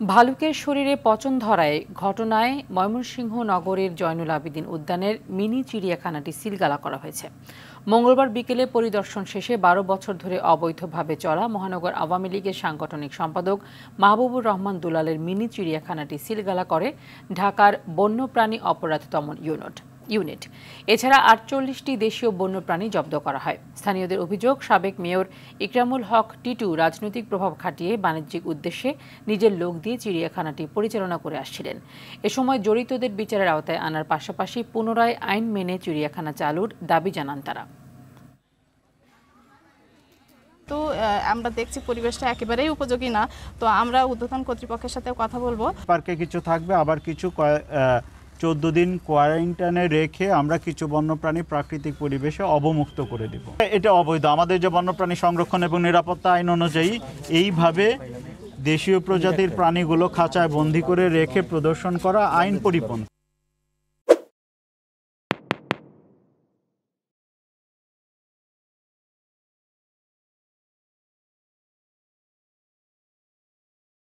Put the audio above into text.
ভালুকের শরীরে পচন ধরায় ঘটনায় ময়মনসিংহ নগরের জয়নুল আবেদিন উদ্যানের মিনি চিড়িয়াখানাটি সিলগালা করা হয়েছে। মঙ্গলবার বিকেলে পরিদর্শন শেষে ১২ বছর ধরে অবৈধভাবে চলা মহানগর আওয়ামী লীগের সাংগঠনিক সম্পাদক মাহবুবুর রহমান দুলালের মিনি চিড়িয়াখানাটি সিলগালা করে ঢাকার বন্যপ্রাণী অপরাধ দমন ইউনিট। এছাড়া ৪৮টি দেশীয় বন্যপ্রাণী জব্দ করা হয়। স্থানীয়দের অভিযোগ, সাবেক মেয়র ইকরামুল হক টিটু রাজনৈতিক প্রভাব খাটিয়ে বাণিজ্যিক উদ্দেশ্যে নিজের লোক দিয়ে চিড়িয়াখানাটি পরিচালনা করে আসছিলেন। এ সময় জড়িতদের বিচারের আওতায় আনার পাশাপাশি পুনরায় আইন মেনে চিড়িয়াখানা চালুর দাবি জানান তারা। তো আমরা দেখছি পরিবেশটা একেবারেই উপযোগী না। তো আমরা ঊর্ধ্বতন কর্তৃপক্ষের সাথে কথা বলবো। পার্কে কিছু থাকবে, আবার কিছু 14 দিন কোয়ারেন্টাইনে রেখে আমরা কিছু বন্যপ্রাণী প্রাকৃতিক পরিবেশে অবমুক্ত করে দিব। এটা অবৈধ। আমাদের যে বন্যপ্রাণী সংরক্ষণ এবং নিরাপত্তা আইন অনুযায়ী এইভাবে দেশীয় প্রজাতির প্রাণীগুলো খাঁচায় বন্দী করে রেখে প্রদর্শন করা আইন পরিপন্থী।